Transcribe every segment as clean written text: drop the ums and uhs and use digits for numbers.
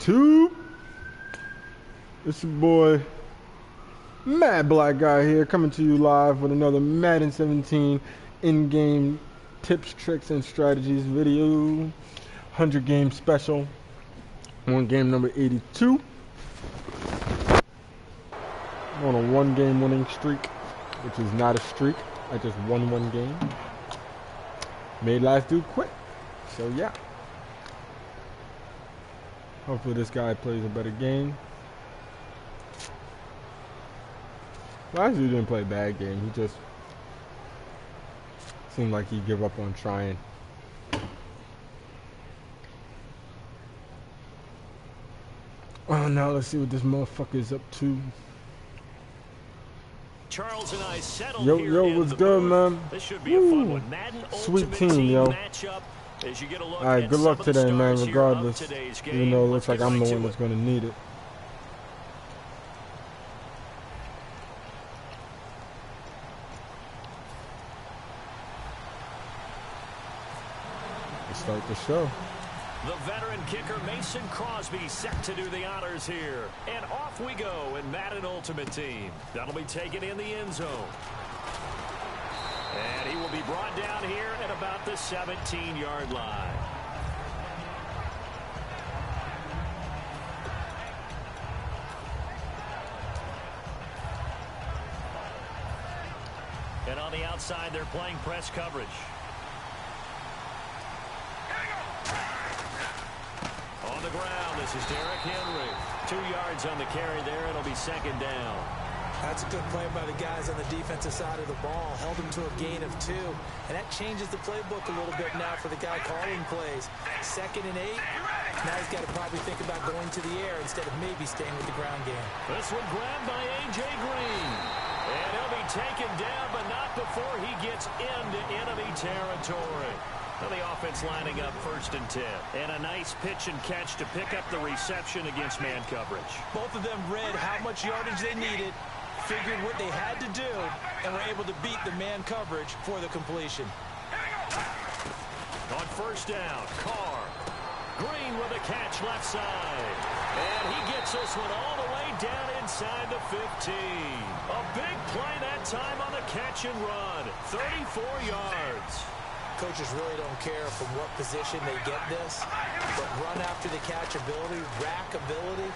YouTube? It's your boy MadBlackGuy here, coming to you live with another Madden 17 in-game tips, tricks, and strategies video. 100 game special. On game number 82. I'm on a 1-game winning streak, which is not a streak. I just won 1 game. Made last dude quit. So yeah. Hopefully this guy plays a better game. Last dude didn't play a bad game. He just seemed like he gave up on trying. Oh, now let's see what this motherfucker is up to. Charles and I settled yo, what's good, man? This should be a fun one. Madden Sweet team, yo. Matchup. As you get a look Alright, good luck today, man, regardless. Even though it looks like I'm the one that's going to need it. Let's start the show. The veteran kicker Mason Crosby set to do the honors here. And off we go in Madden Ultimate Team. That'll be taken in the end zone. And he will be brought down here at about the 17-yard line. And on the outside, they're playing press coverage. On the ground, this is Derrick Henry. 2 yards on the carry there. It'll be second down. That's a good play by the guys on the defensive side of the ball. Held him to a gain of 2. And that changes the playbook a little bit now for the guy calling plays. 2nd and 8. Now he's got to probably think about going to the air instead of maybe staying with the ground game. This one grabbed by A.J. Green. And he'll be taken down, but not before he gets into enemy territory. Well, the offense lining up 1st and 10. And a nice pitch and catch to pick up the reception against man coverage. Both of them read how much yardage they needed, figured what they had to do, and were able to beat the man coverage for the completion. On 1st down, Carr. Green with a catch left side. And he gets this one all the way down inside the 15. A big play that time on the catch and run. 34 yards. Coaches really don't care from what position they get this, but run after the catch ability, rack ability,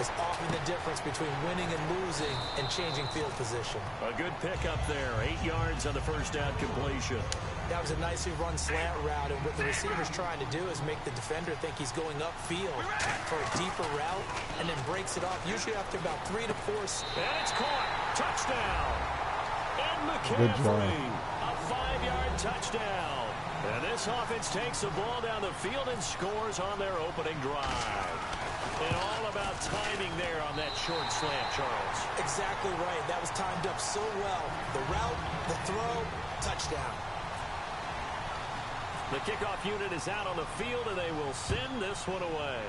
is often the difference between winning and losing and changing field position. A good pickup there. 8 yards on the 1st down completion. That was a nicely run slant route, and what the receiver's trying to do is make the defender think he's going upfield for a deeper route, and then breaks it off, usually after about 3 to 4. And it's caught. Touchdown. And McCaffrey. A 5-yard touchdown. And this offense takes the ball down the field and scores on their opening drive. And all about timing there on that short slant, Charles. Exactly right. That was timed up so well. The route, the throw, touchdown. The kickoff unit is out on the field, and they will send this one away.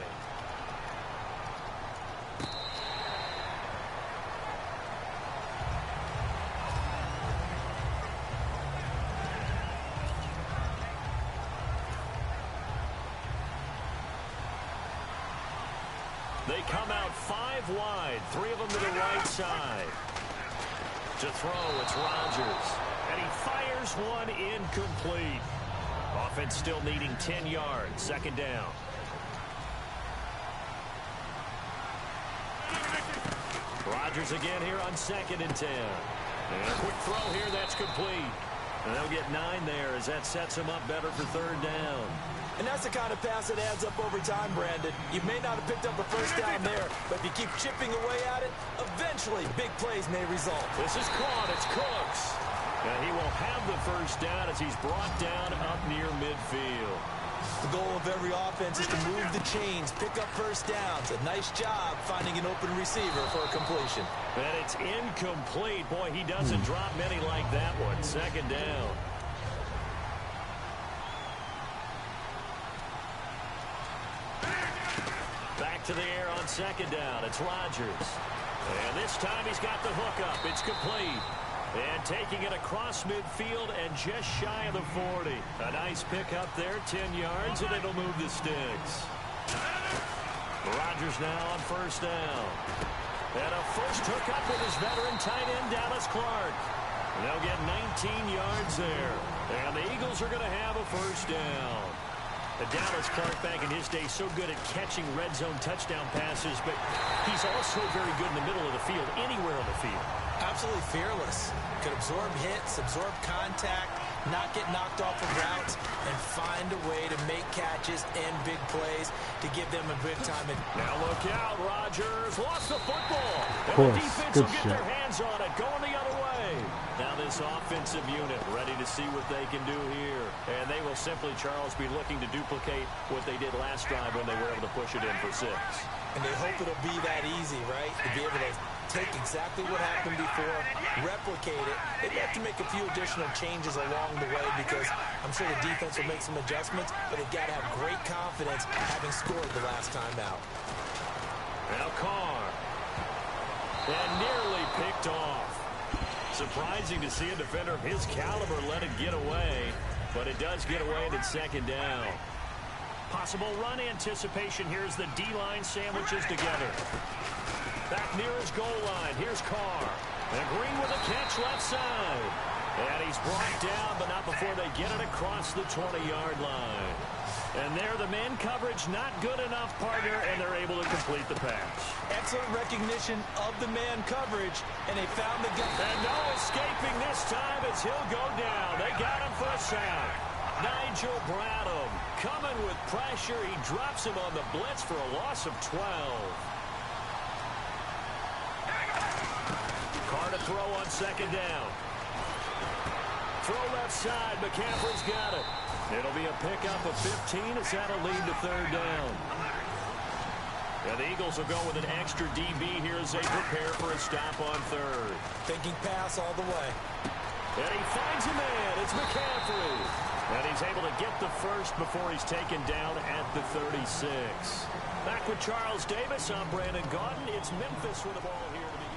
They come out 5 wide, 3 of them to the right side. To throw, it's Rodgers. And he fires one incomplete. Offense still needing 10 yards, 2nd down. Rodgers again here on 2nd and 10. And a quick throw here, that's complete. And they'll get 9 there as that sets him up better for 3rd down. And that's the kind of pass that adds up over time, Brandon. You may not have picked up a 1st down there, but if you keep chipping away at it, eventually big plays may result. This is caught. It's Cooks. And he will have the 1st down as he's brought down up near midfield. The goal of every offense is to move the chains, pick up 1st downs. A nice job finding an open receiver for a completion. And it's incomplete. Boy, he doesn't drop many like that one. 2nd down. Back to the air on 2nd down. It's Rodgers. And this time he's got the hook up. It's complete. And taking it across midfield and just shy of the 40. A nice pickup there, 10 yards, and it'll move the sticks. Rodgers now on first down. And a first hookup with his veteran tight end, Dallas Clark. And they'll get 19 yards there. And the Eagles are going to have a first down. The Dallas Clark back in his day so good at catching red zone touchdown passes, but he's also very good in the middle of the field, anywhere on the field. Absolutely fearless. Could absorb hits, absorb contact, not get knocked off of routes, and find a way to make catches and big plays to give them a big time. Now look out, Rodgers lost the football. Of course, and the defense good will get their hands on it, going the other way. Now this offensive unit ready to see what they can do here. And they will simply, Charles, be looking to duplicate what they did last drive when they were able to push it in for 6. And they hope it'll be that easy, right? To be able to take exactly what happened before, replicate it. They have to make a few additional changes along the way because I'm sure the defense will make some adjustments, but they've got to have great confidence having scored the last time out. Now Carr. And nearly picked off. Surprising to see a defender of his caliber let it get away, but it does get away and it's second down. Possible run anticipation here as the D-line sandwiches together. Back near his goal line. Here's Carr. And Green with a catch left side. And he's brought down, but not before they get it across the 20-yard line. And there, the man coverage not good enough, partner, and they're able to complete the pass. Excellent recognition of the man coverage, and they found the guy. And no escaping this time as he'll go down. They got him for a sack. Nigel Bradham coming with pressure. He drops him on the blitz for a loss of 12. Carr to throw on second down. Throw left side. McCaffrey's got it. It'll be a pickup of 15 as that'll lead to third down. And the Eagles will go with an extra DB here as they prepare for a stop on third. Thinking pass all the way. And he finds a man. It's McCaffrey. And he's able to get the first before he's taken down at the 36. Back with Charles Davis. I'm Brandon Gaudin. It's Memphis with the ball here to begin.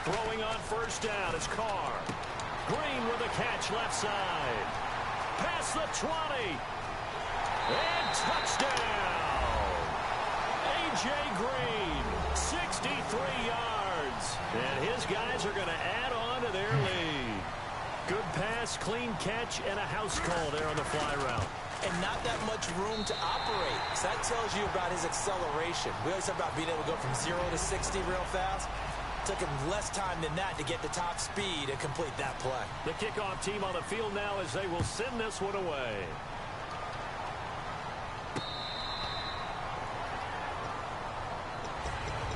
Throwing on first down is Carr. Green with a catch left side. Past the 20. And touchdown. A.J. Green, 63 yards. And his guys are going to add on to their lead. Good pass, clean catch, and a house call there on the fly route. And not that much room to operate. So that tells you about his acceleration. We always talk about being able to go from 0 to 60 real fast. Took him less time than that to get the top speed and complete that play. The kickoff team on the field now as they will send this one away.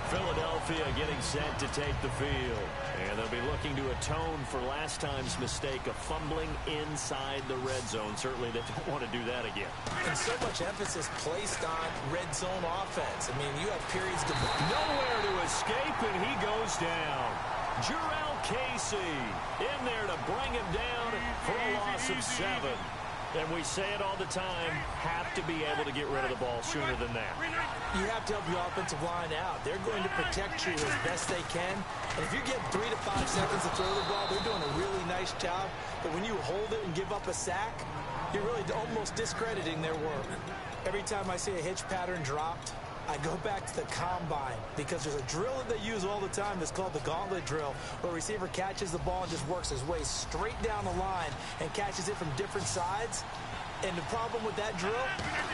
Philadelphia getting set to take the field. And they'll be looking to atone for last time's mistake of fumbling inside the red zone. Certainly they don't want to do that again. And so much emphasis placed on red zone offense. I mean, you have periods to... Nowhere to escape, and he goes down. Jurrell Casey in there to bring him down for a loss of 7. And we say it all the time, have to be able to get rid of the ball sooner than that. You have to help your offensive line out. They're going to protect you as best they can. And if you get 3 to 5 seconds to throw the ball, they're doing a really nice job. But when you hold it and give up a sack, you're really almost discrediting their work. Every time I see a hitch pattern dropped, I go back to the combine because there's a drill that they use all the time that's called the gauntlet drill, where a receiver catches the ball and just works his way straight down the line and catches it from different sides. And the problem with that drill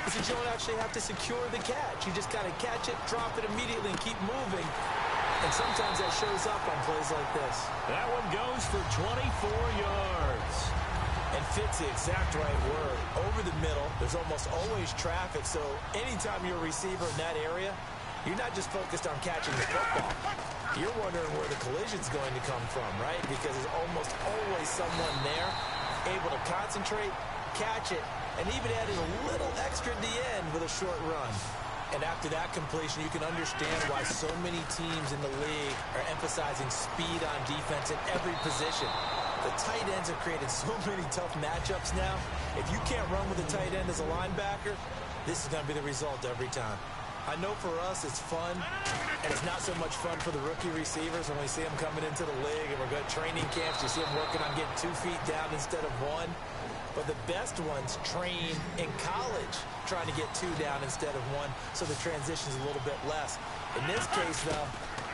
is that you don't actually have to secure the catch. You just kind of catch it, drop it immediately, and keep moving. And sometimes that shows up on plays like this. That one goes for 24 yards. And fits the exact right word. Over the middle, there's almost always traffic, so anytime you're a receiver in that area, you're not just focused on catching the football. You're wondering where the collision's going to come from, right? Because there's almost always someone there able to concentrate, catch it, and even added a little extra at the end with a short run. And after that completion, you can understand why so many teams in the league are emphasizing speed on defense in every position. The tight ends have created so many tough matchups now. If you can't run with a tight end as a linebacker, this is going to be the result every time. I know for us it's fun, and it's not so much fun for the rookie receivers when we see them coming into the league and we're going to training camps. You see them working on getting 2 feet down instead of 1. But the best ones train in college trying to get 2 down instead of 1, so the transition's a little bit less. In this case, though,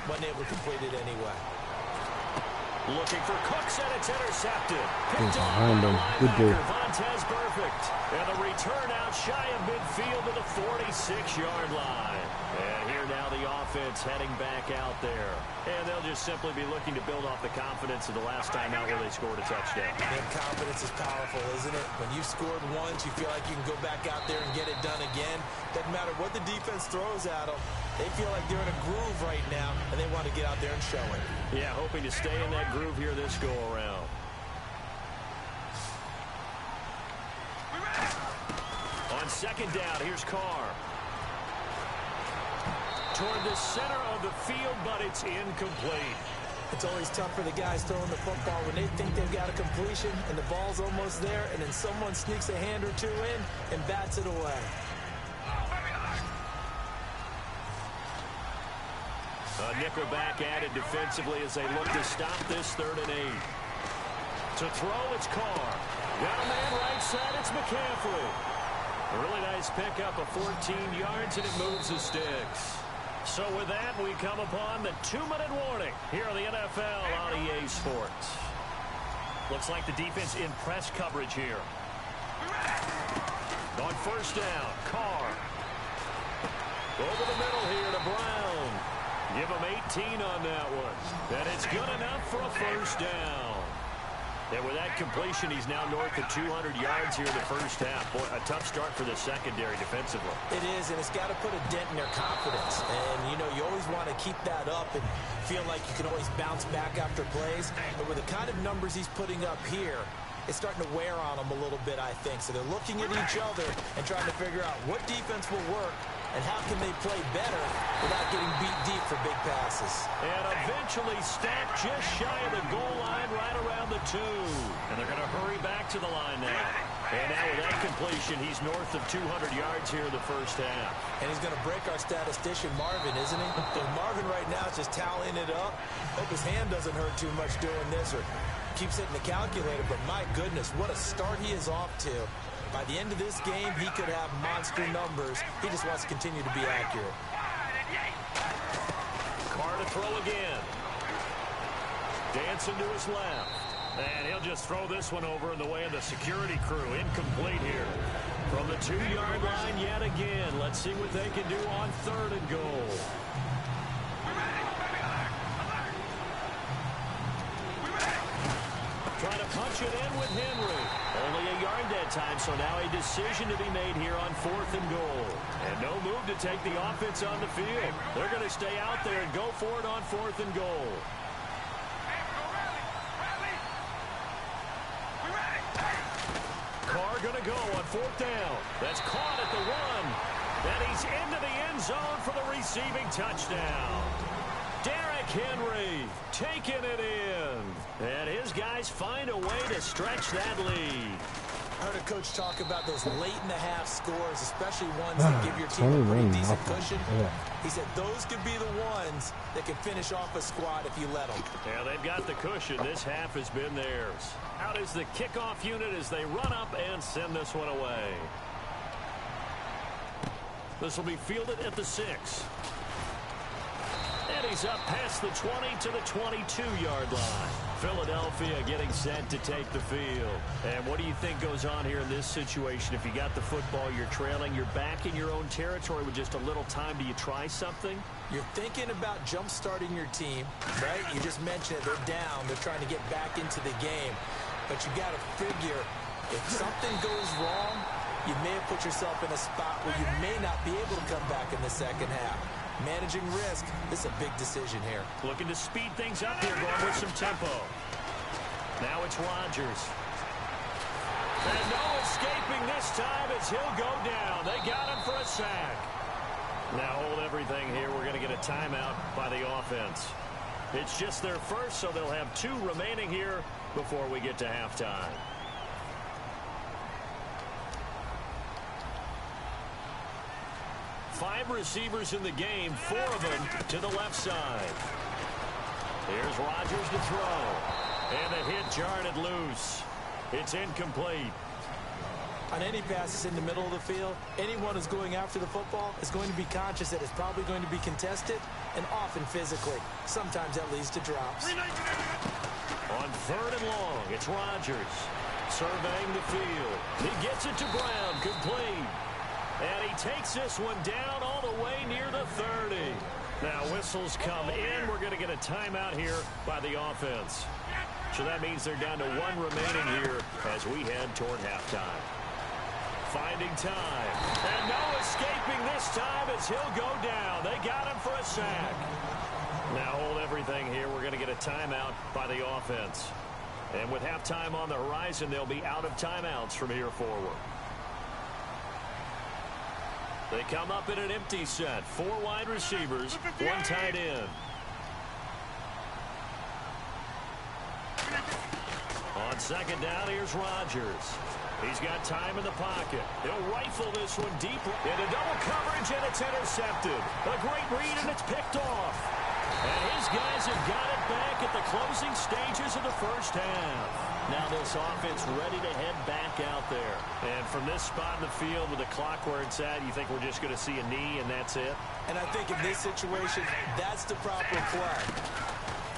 wasn't able to complete it anyway. Looking for Cooks, and it's intercepted. Picked behind him. Good ball. Vontez perfect. And the return out shy of midfield to the 46-yard line. And here now the offense heading back out there. And they'll just simply be looking to build off the confidence of the last time out where they scored a touchdown. And confidence is powerful, isn't it? When you scored once, you feel like you can go back out there and get it done again. Doesn't matter what the defense throws at them. They feel like they're in a groove right now, and they want to get out there and show it. Yeah, hoping to stay in that groove here this go-around. On second down, here's Carr. Toward the center of the field, but it's incomplete. It's always tough for the guys throwing the football when they think they've got a completion and the ball's almost there, and then someone sneaks a hand or 2 in and bats it away. A nickel back added defensively as they look to stop this 3rd and 8. To throw, it's Carr. Got a man right side, it's McCaffrey. A really nice pickup of 14 yards, and it moves the sticks. So with that, we come upon the 2-minute warning here on the NFL on EA Sports. Looks like the defense in press coverage here. On first down, Carr. Over the middle here to Brown. Give him 18 on that one. And it's good enough for a first down. And with that completion, he's now north of 200 yards here in the first half. Boy, a tough start for the secondary defensively. It is, and it's got to put a dent in their confidence. And, you know, you always want to keep that up and feel like you can always bounce back after plays. But with the kind of numbers he's putting up here, it's starting to wear on them a little bit, I think. So they're looking at each other and trying to figure out what defense will work and how can they play better without getting beat deep for big passes. And eventually stopped just shy of the goal line right around the 2. And they're going to hurry back to the line now. And now with that completion, he's north of 200 yards here in the first half. And he's going to break our statistician Marvin, isn't he? Because Marvin right now is just tallying it up. Hope his hand doesn't hurt too much doing this or keeps hitting the calculator. But my goodness, what a start he is off to. By the end of this game, he could have monster numbers. He just wants to continue to be accurate. Carr to throw again. Dancing to his left. And he'll just throw this one over in the way of the security crew. Incomplete here. From the 2-yard line yet again. Let's see what they can do on 3rd and goal. Trying to punch it in with Henry. Only a yard that time, so now a decision to be made here on 4th and goal. And no move to take the offense on the field. They're going to stay out there and go for it on 4th and goal. Carr going to go on 4th down. That's caught at the 1. And he's into the end zone for the receiving touchdown. Derrick Henry taking it in. And his guys find a way to stretch that lead. I heard a coach talk about those late-in-the-half scores, especially ones that give your team a pretty decent cushion. Yeah. He said those could be the ones that can finish off a squad if you let them. Yeah, they've got the cushion. This half has been theirs. Out is the kickoff unit as they run up and send this one away. This will be fielded at the 6. And he's up past the 20 to the 22-yard line. Philadelphia getting set to take the field. And what do you think goes on here in this situation? If you got the football, you're trailing, you're back in your own territory with just a little time. Do you try something? You're thinking about jump-starting your team, right? You just mentioned it. They're down. They're trying to get back into the game. But you got to figure if something goes wrong, you may have put yourself in a spot where you may not be able to come back in the second half. Managing risk, this is a big decision here. Looking to speed things up here, going with some tempo. Now it's Rodgers. And no escaping this time as he'll go down. They got him for a sack. Now hold everything here. We're going to get a timeout by the offense. It's just their first, so they'll have 2 remaining here before we get to halftime. 5 receivers in the game, 4 of them to the left side. Here's Rodgers to throw. And the hit jarred it loose. It's incomplete. On any passes in the middle of the field, anyone who's going after the football is going to be conscious that it's probably going to be contested and often physically. Sometimes that leads to drops. On 3rd and long, it's Rodgers surveying the field. He gets it to Brown, complete. And he takes this one down all the way near the 30. Now whistles come in. We're going to get a timeout here by the offense. So that means they're down to 1 remaining here as we head toward halftime. Finding time. And no escaping this time as he'll go down. They got him for a sack. Now hold everything here. We're going to get a timeout by the offense. And with halftime on the horizon, they'll be out of timeouts from here forward. They come up in an empty set. 4 wide receivers, 1 tight end. On 2nd down, here's Rodgers. He's got time in the pocket. He'll rifle this one deep into double coverage, and it's intercepted. A great read, and it's picked off. And his guys have got it back at the closing stages of the first half. Now this offense ready to head back out there. And from this spot in the field with the clock where it's at, you think we're just going to see a knee and that's it? And I think in this situation, that's the proper play.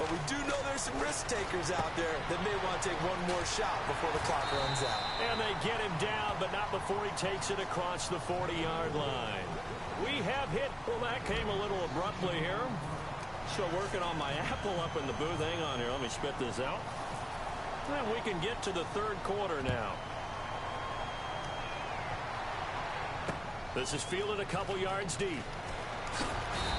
But we do know there's some risk takers out there that may want to take one more shot before the clock runs out. And they get him down, but not before he takes it across the 40-yard line. We have hit. Well, that came a little abruptly here. Still working on my apple up in the booth. Hang on here. Let me spit this out. And we can get to the 3rd quarter now. This is fielded a couple yards deep.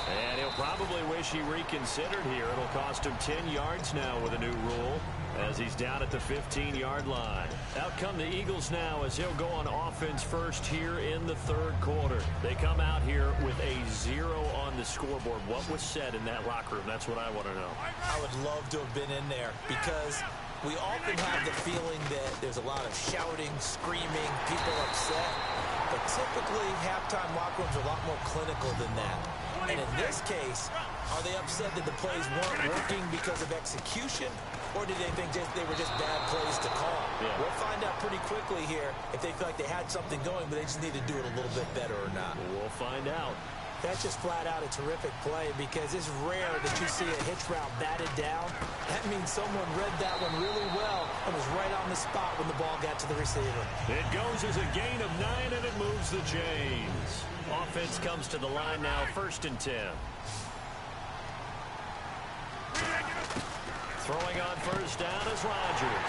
And he'll probably wish he reconsidered here. It'll cost him 10 yards now with a new rule as he's down at the 15-yard line. Out come the Eagles now as he'll go on offense first here in the 3rd quarter. They come out here with a 0 on the scoreboard. What was said in that locker room? That's what I want to know. I would love to have been in there because we often have the feeling that there's a lot of shouting, screaming, people upset. But typically, halftime locker rooms are a lot more clinical than that. And in this case, are they upset that the plays weren't working because of execution? Or did they think they were just bad plays to call? Yeah. We'll find out pretty quickly here if they feel like they had something going, but they just need to do it a little bit better or not. We'll find out. That's just flat out a terrific play because it's rare that you see a hitch route batted down. That means someone read that one really well and was right on the spot when the ball got to the receiver. It goes as a gain of 9, and it moves the chains. Offense comes to the line now, 1st and 10. Throwing on 1st down is Rodgers.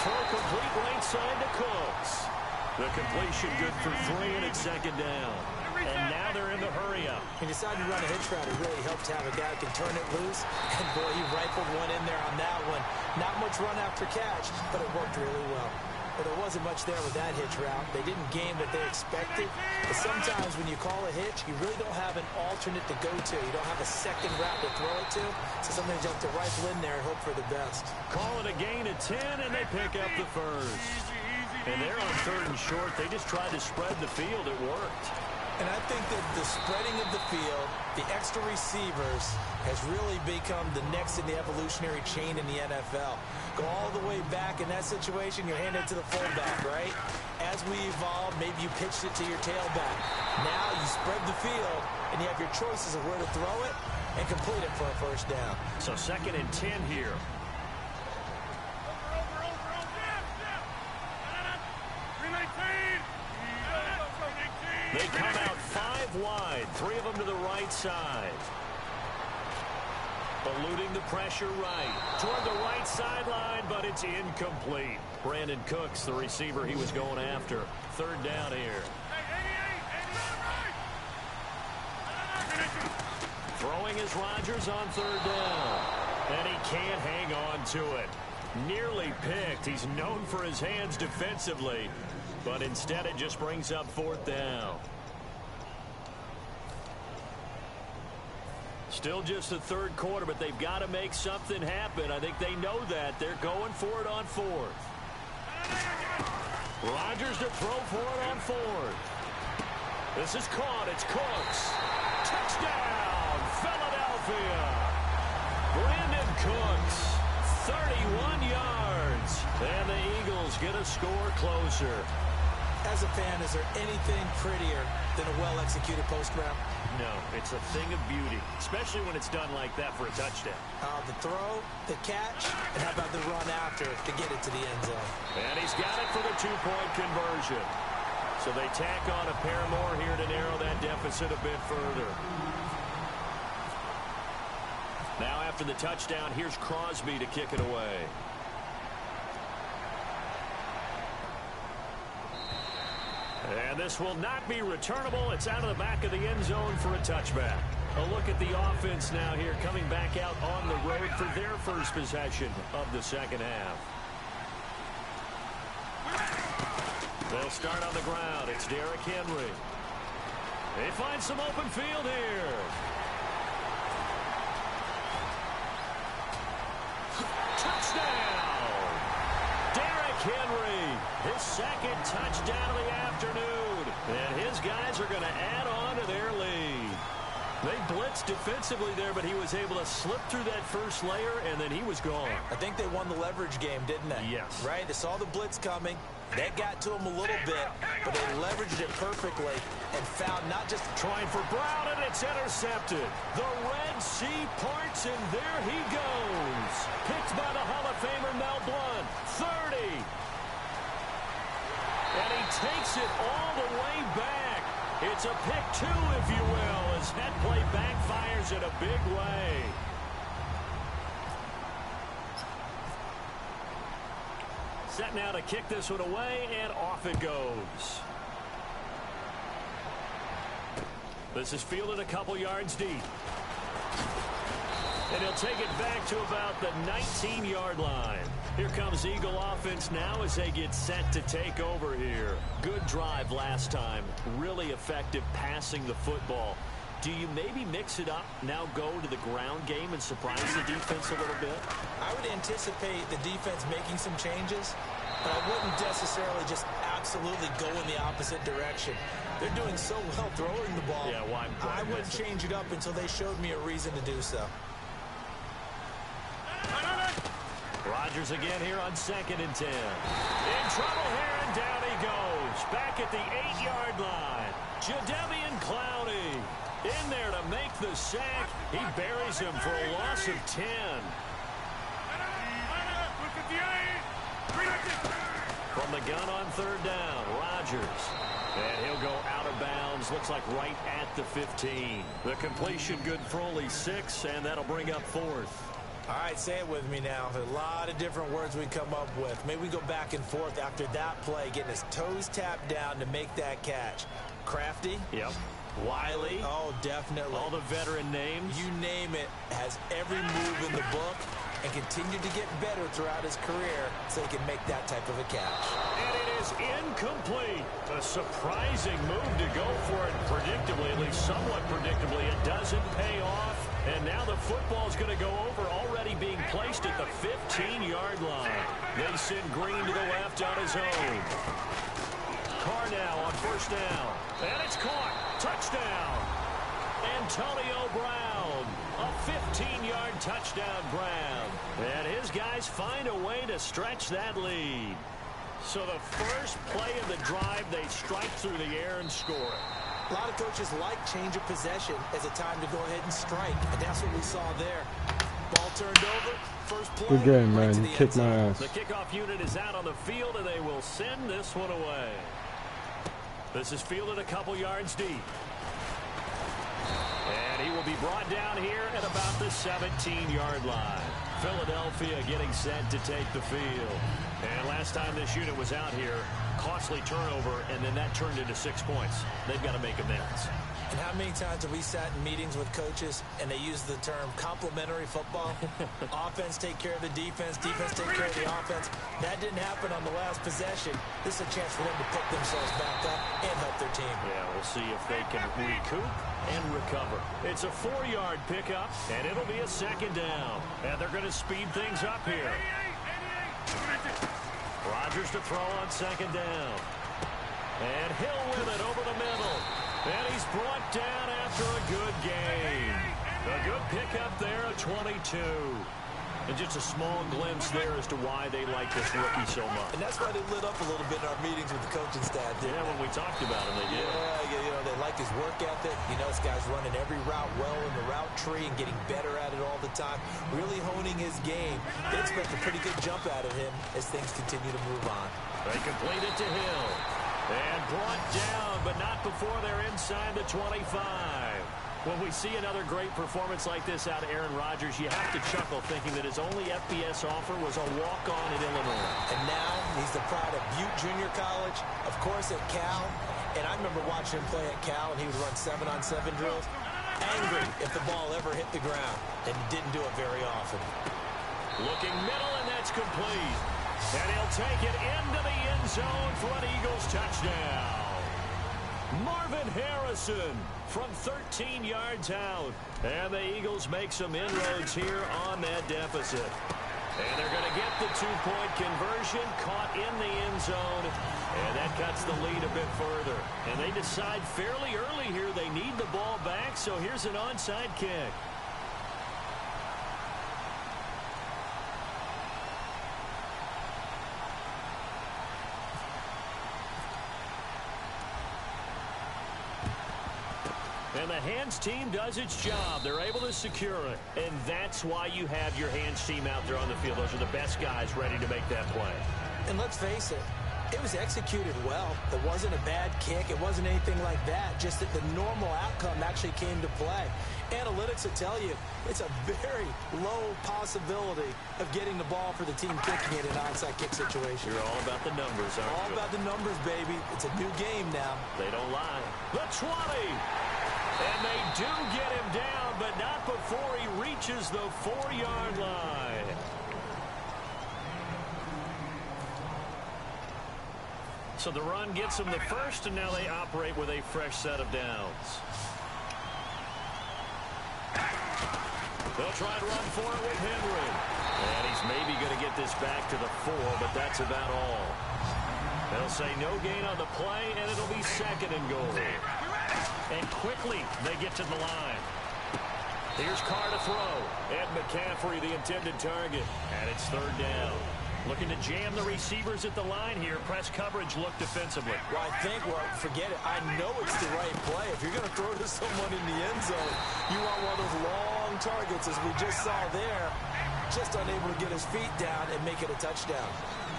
Throw complete right side to Cooks. The completion good for 3, and it's 2nd down. And now they're in the hurry-up. He decided to run a hitch route. It really helped to have a guy who can turn it loose. And, boy, he rifled one in there on that one. Not much run after catch, but it worked really well. But there wasn't much there with that hitch route. They didn't game what they expected. But sometimes when you call a hitch, you really don't have an alternate to go to. You don't have a second route to throw it to. So sometimes you have to rifle in there and hope for the best. Call it a gain of 10, and they pick up the first. And they're on 3rd and short. They just tried to spread the field. It worked. And I think that the spreading of the field, the extra receivers, has really become the next in the evolutionary chain in the NFL. Go all the way back in that situation, you're handed to the fullback, right? As we evolve, maybe you pitched it to your tailback. Now you spread the field, and you have your choices of where to throw it and complete it for a 1st down. So 2nd and 10 here. They come out 5 wide, 3 of them to the right side. Eluding the pressure right. Toward the right sideline, but it's incomplete. Brandon Cooks, the receiver he was going after. 3rd down here. Throwing is Rodgers on 3rd down. And he can't hang on to it. Nearly picked. He's known for his hands defensively. But instead it just brings up 4th down. Still just the 3rd quarter, but they've got to make something happen. I think they know that. They're going for it on 4th. Rodgers to throw for it on 4th. This is caught. It's Cooks. Touchdown, Philadelphia. Brandon Cooks, 31 yards. And the Eagles get a score closer. As a fan, is there anything prettier than a well-executed post route? No, it's a thing of beauty, especially when it's done like that for a touchdown. The throw, the catch, and how about the run after to get it to the end zone? And he's got it for the two-point conversion. So they tack on a pair more here to narrow that deficit a bit further. Now after the touchdown, here's Crosby to kick it away. And this will not be returnable. It's out of the back of the end zone for a touchback. A look at the offense now here, coming back out on the road for their first possession of the second half. They'll start on the ground. It's Derrick Henry. They find some open field here. Touchdown! Derrick Henry, his second touchdown of the afternoon. And his guys are going to add on to their lead. They blitzed defensively there, but he was able to slip through that first layer, and then he was gone. I think they won the leverage game, didn't they? Yes. Right? They saw the blitz coming. That got to him a little bit, but they leveraged it perfectly and found not just... Trying for Brown, and it's intercepted. The Red Sea parts, and there he goes. Picked by the Hall of Famer Mel Blount. 30. And he takes it all the way back. It's a pick two, if you will, as that play backfires in a big way. Set now to kick this one away, and off it goes. This is fielded a couple yards deep. And he'll take it back to about the 19-yard line. Here comes Eagle offense now as they get set to take over here. Good drive last time. Really effective passing the football. Do you maybe mix it up, now go to the ground game and surprise the defense a little bit? I would anticipate the defense making some changes, but I wouldn't necessarily just absolutely go in the opposite direction. They're doing so well throwing the ball. Yeah, why I wouldn't change it up until they showed me a reason to do so. Rodgers again here on 2nd and 10. In trouble here, and down he goes. Back at the 8-yard line. Jadeveon Clowney in there to make the sack. He buries him for a loss of 10. From the gun on 3rd down, Rodgers. And he'll go out of bounds. Looks like right at the 15. The completion good for only 6, and that'll bring up 4th. All right, say it with me now. There's a lot of different words we come up with. Maybe we go back and forth after that play, getting his toes tapped down to make that catch. Crafty? Yep. Wiley? Oh, definitely. All the veteran names? You name it. Has every move in the book and continued to get better throughout his career so he can make that type of a catch. And it is incomplete. A surprising move to go for it. Predictably, at least somewhat predictably, it doesn't pay off. And now the football's going to go over, already being placed at the 15-yard line. They send Green to the left on his own. Carr now on 1st down. And it's caught. Touchdown. Antonio Brown. A 15-yard touchdown grab. And his guys find a way to stretch that lead. So the first play of the drive, they strike through the air and score it. A lot of coaches like change of possession as a time to go ahead and strike, and that's what we saw there. Ball turned over, first play. Good game, right man. Kick my ass. The kickoff unit is out on the field, and they will send this one away. This is fielded a couple yards deep. And he will be brought down here at about the 17-yard line. Philadelphia getting set to take the field. And last time this unit was out here, costly turnover, and then that turned into 6 points. They've got to make amends. And how many times have we sat in meetings with coaches and they use the term complementary football? Offense take care of the defense, defense take care of the offense. That didn't happen on the last possession. This is a chance for them to pick themselves back up and help their team. Yeah, we'll see if they can recoup and recover. It's a 4-yard pickup, and it'll be a 2nd down. And they're going to speed things up here. Rodgers to throw on 2nd down. And Hill with it over the middle. And he's brought down after a good game. A good pickup there, a 22. And just a small glimpse there as to why they like this rookie so much. And that's why they lit up a little bit in our meetings with the coaching staff. Yeah, when we talked about him, they did. Yeah, you know, they like his work ethic. You know, this guy's running every route well in the route tree and getting better at it all the time. Really honing his game. They expect a pretty good jump out of him as things continue to move on. They complete it to Hill. And brought down, but not before they're inside the 25. When we see another great performance like this out of Aaron Rodgers, you have to chuckle thinking that his only FBS offer was a walk-on at Illinois. And now he's the pride of Butte Junior College, of course at Cal. And I remember watching him play at Cal, and he would run 7-on-7 drills. Angry if the ball ever hit the ground, and he didn't do it very often. Looking middle, and that's complete. And he'll take it into the end zone for an Eagles touchdown. Marvin Harrison from 13 yards out. And the Eagles make some inroads here on that deficit. And they're going to get the two-point conversion, caught in the end zone. And that cuts the lead a bit further. And they decide fairly early here they need the ball back, so here's an onside kick. And the hands team does its job. They're able to secure it. And that's why you have your hands team out there on the field. Those are the best guys ready to make that play. And let's face it, it was executed well. It wasn't a bad kick. It wasn't anything like that. Just that the normal outcome actually came to play. Analytics will tell you it's a very low possibility of getting the ball for the team kicking it in an onside kick situation. You're all about the numbers, aren't you? All about the numbers, baby. It's a new game now. They don't lie. The 20. And they do get him down, but not before he reaches the 4-yard line. So the run gets them the first, and now they operate with a fresh set of downs. They'll try and run for it with Henry. And he's maybe going to get this back to the 4, but that's about all. They'll say no gain on the play, and it'll be second and goal. And quickly, they get to the line. Here's Carr to throw. And McCaffrey, the intended target. And it's third down. Looking to jam the receivers at the line here. Press coverage look defensively. Well, I think, forget it. I know it's the right play. If you're going to throw to someone in the end zone, you want one of those long targets, as we just saw there. Just unable to get his feet down and make it a touchdown.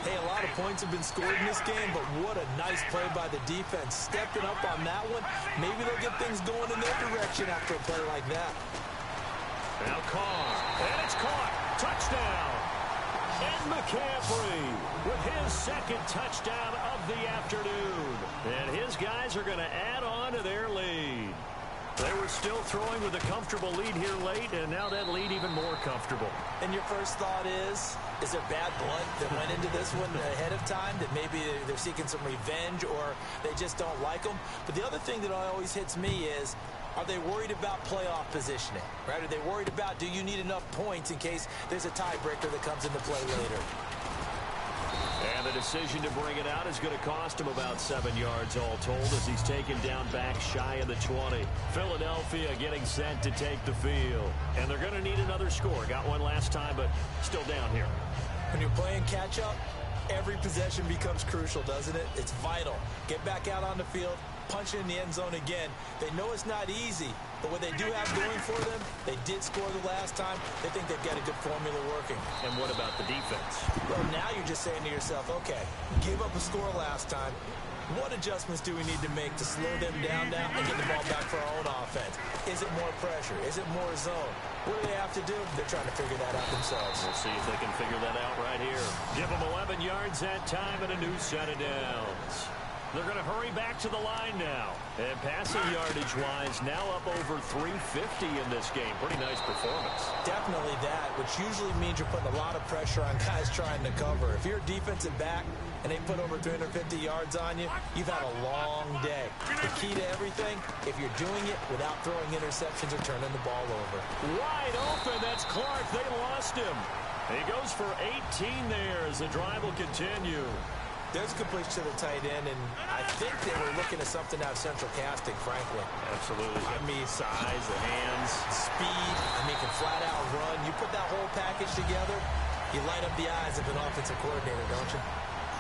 Hey, a lot of points have been scored in this game, but what a nice play by the defense. Stepping up on that one. Maybe they'll get things going in their direction after a play like that. Now Carr. And it's caught. Touchdown. And McCaffrey with his second touchdown of the afternoon. And his guys are going to add on to their lead. They were still throwing with a comfortable lead here late, and now that lead even more comfortable. And your first thought is there bad blood that went into this one ahead of time, that maybe they're seeking some revenge or they just don't like them? But the other thing that always hits me is, are they worried about playoff positioning? Right? Are they worried about, do you need enough points in case there's a tiebreaker that comes into play later? And the decision to bring it out is going to cost him about 7 yards all told, as he's taken down back shy of the 20. Philadelphia getting set to take the field. And they're going to need another score. Got one last time, but still down here. When you're playing catch-up, every possession becomes crucial, doesn't it? It's vital. Get back out on the field, punch it in the end zone again. They know it's not easy, but what they do have going for them, they did score the last time. They think they've got a good formula working. And what about the defense? Well, now you're just saying to yourself, okay, give up a score last time. What adjustments do we need to make to slow them down now and get the ball back for our own offense? Is it more pressure? Is it more zone? What do they have to do? They're trying to figure that out themselves. We'll see if they can figure that out right here. Give them 11 yards that time and a new set of downs. They're going to hurry back to the line now. And passing yardage-wise, now up over 350 in this game. Pretty nice performance. Definitely that, which usually means you're putting a lot of pressure on guys trying to cover. If you're a defensive back and they put over 350 yards on you, you've had a long day. The key to everything, if you're doing it without throwing interceptions or turning the ball over. Wide open, that's Clark. They lost him. He goes for 18 there as the drive will continue. There's a completion to the tight end, and I think they were looking at something out of central casting, frankly. Absolutely. I mean, size, the hands. Speed. I mean, can flat out run. You put that whole package together, you light up the eyes of an offensive coordinator, don't you?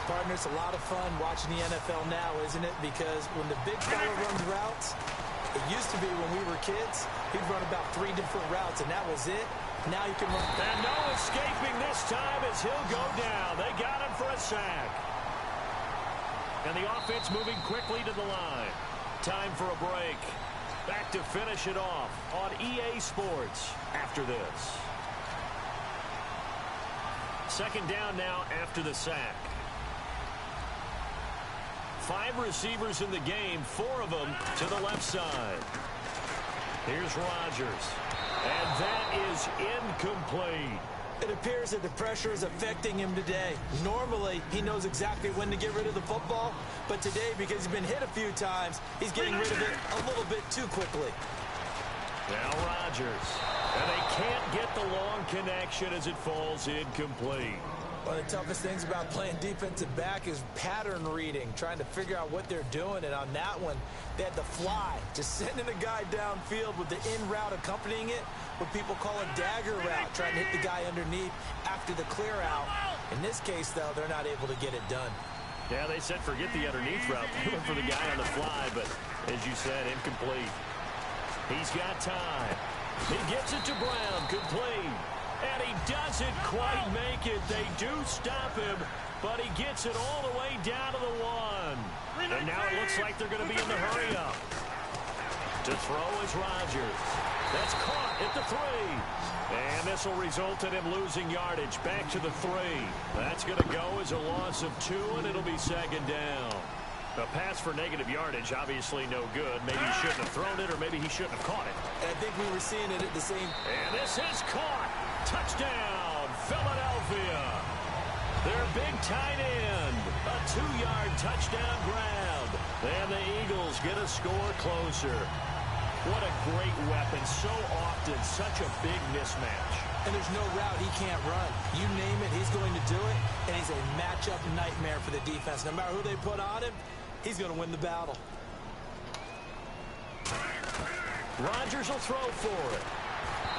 Partner, it's a lot of fun watching the NFL now, isn't it? Because when the big fella runs routes, it used to be when we were kids, he'd run about 3 different routes, and that was it. Now you can run. And no escaping this time as he'll go down. They got him for a sack. And the offense moving quickly to the line. Time for a break. Back to finish it off on EA Sports after this. Second down now after the sack. 5 receivers in the game, 4 of them to the left side. Here's Rodgers. And that is incomplete. It appears that the pressure is affecting him today. Normally, he knows exactly when to get rid of the football, but today, because he's been hit a few times, he's getting rid of it a little bit too quickly. Now Rodgers. And they can't get the long connection as it falls incomplete. One of the toughest things about playing defensive back is pattern reading, trying to figure out what they're doing. And on that one, they had the fly, just sending a guy downfield with the in route accompanying it, what people call a dagger route, trying to hit the guy underneath after the clear out. In this case, though, they're not able to get it done. Yeah, they said forget the underneath route. They went for the guy on the fly, but as you said, incomplete. He's got time. He gets it to Brown, complete. And he doesn't quite make it. They do stop him, but he gets it all the way down to the 1. And now it looks like they're going to be in the hurry-up. To throw is Rodgers. That's caught at the 3. And this will result in him losing yardage back to the 3. That's going to go as a loss of 2, and it'll be second down. A pass for negative yardage, obviously no good. Maybe he shouldn't have thrown it, or maybe he shouldn't have caught it. And I think we were seeing it at the same... And this is caught. Touchdown, Philadelphia. Their big tight end. A 2-yard touchdown grab. And the Eagles get a score closer. What a great weapon. So often, such a big mismatch. And there's no route he can't run. You name it, he's going to do it. And he's a matchup nightmare for the defense. No matter who they put on him, he's going to win the battle. Rodgers will throw for it.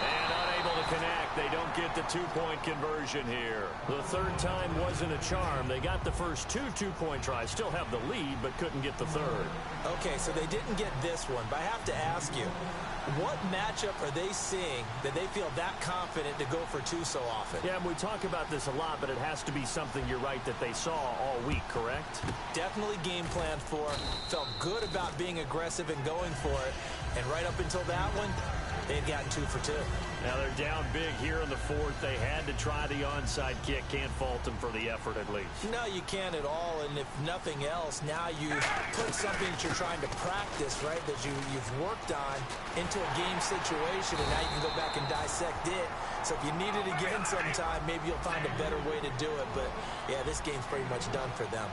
And unable to connect. They don't get the 2-point conversion here. The third time wasn't a charm. They got the first 2 2-point tries. Still have the lead, but couldn't get the third. Okay, so they didn't get this one. But I have to ask you, what matchup are they seeing that they feel that confident to go for 2 so often? Yeah, and we talk about this a lot, but it has to be something, you're right, that they saw all week, correct? Definitely game planned for. Felt good about being aggressive and going for it. And right up until that one, they'd gotten 2 for 2. Now they're down big here in the 4th. They had to try the onside kick. Can't fault them for the effort at least. No, you can't at all. And if nothing else, now you put something that you're trying to practice, right, that you've worked on into a game situation, and now you can go back and dissect it. So if you need it again sometime, maybe you'll find a better way to do it. But, yeah, this game's pretty much done for them.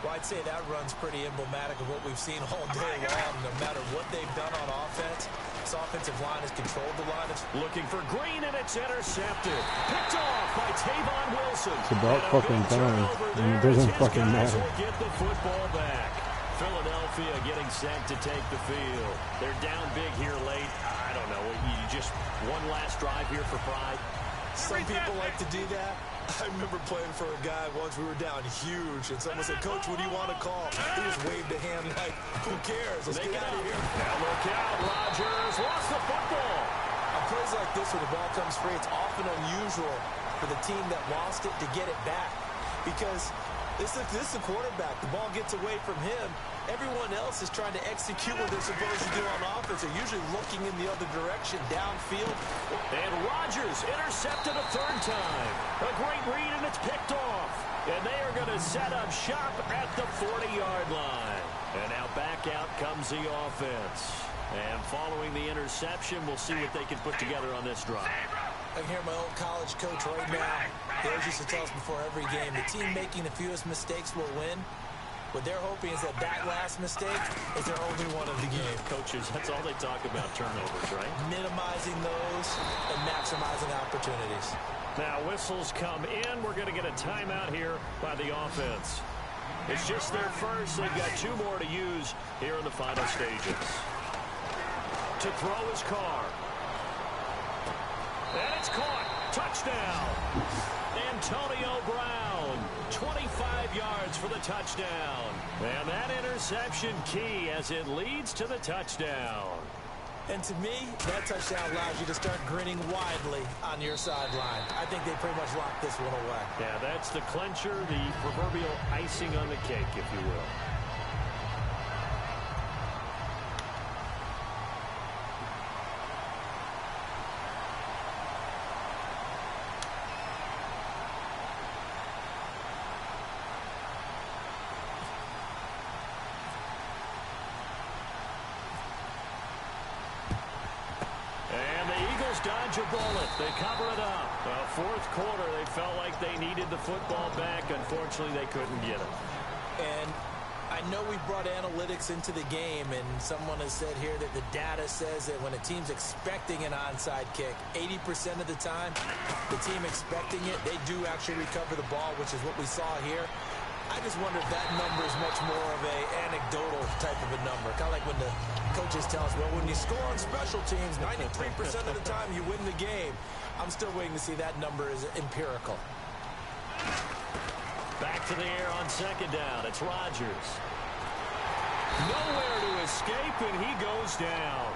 Well, I'd say that run's pretty emblematic of what we've seen all day long. No matter what they've done on offense, this offensive line has controlled the line. Looking for Green, and it's intercepted. Picked off by Tavon Wilson. It's about fucking time. And it doesn't fucking matter. Get the football back. Philadelphia getting set to take the field. They're down big here late. I don't know. You just one last drive here for pride. Some people like to do that. I remember playing for a guy once. We were down huge, and someone said, "Coach, what do you want to call?" He just waved a hand like, "Who cares? Let's get out of here." Now look out, Rodgers lost the football. On plays like this, where the ball comes free, it's often unusual for the team that lost it to get it back, because this is the quarterback. The ball gets away from him. Everyone else is trying to execute what they're supposed to do on offense. They're usually looking in the other direction, downfield. And Rodgers intercepted a 3rd time. A great read, and it's picked off. And they are going to set up shop at the 40-yard line. And now back out comes the offense. And following the interception, we'll see what they can put together on this drive. I can hear my old college coach right now. He always used to tell us before every game, the team making the fewest mistakes will win. What they're hoping is that last mistake is their only one of the game. Coaches, that's all they talk about, turnovers, right? Minimizing those and maximizing opportunities. Now whistles come in. We're going to get a timeout here by the offense. It's just their first. They've got 2 more to use here in the final stages. To throw his car. And it's caught. Touchdown. Antonio Brown, 25 yards for the touchdown. And that interception key as it leads to the touchdown. And to me, that touchdown allows you to start grinning widely on your sideline. I think they pretty much locked this one away. Yeah, that's the clincher, the proverbial icing on the cake, if you will. Dodge a bullet. They cover it up. Fourth quarter, they felt like they needed the football back. Unfortunately, they couldn't get it. And I know we brought analytics into the game, and someone has said here that the data says that when a team's expecting an onside kick, 80% of the time, the team expecting it, they do actually recover the ball, which is what we saw here. I just wonder if that number is much more of a anecdotal type of a number. Kind of like when the coaches tell us, well, when you score on special teams, 93% of the time you win the game. I'm still waiting to see that number is empirical. Back to the air on second down. It's Rodgers. Nowhere to escape, and he goes down.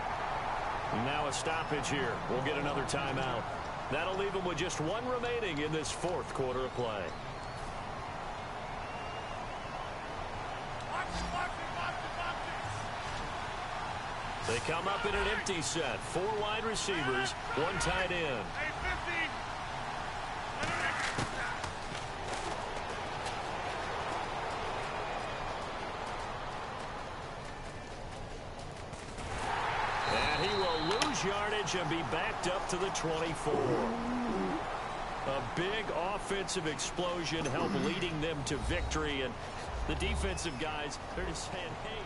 Now a stoppage here. We'll get another timeout. That'll leave him with just 1 remaining in this fourth quarter of play. They come up in an empty set. 4 wide receivers, 1 tight end. And he will lose yardage and be backed up to the 24. A big offensive explosion helped leading them to victory. And the defensive guys, they're just saying, hey.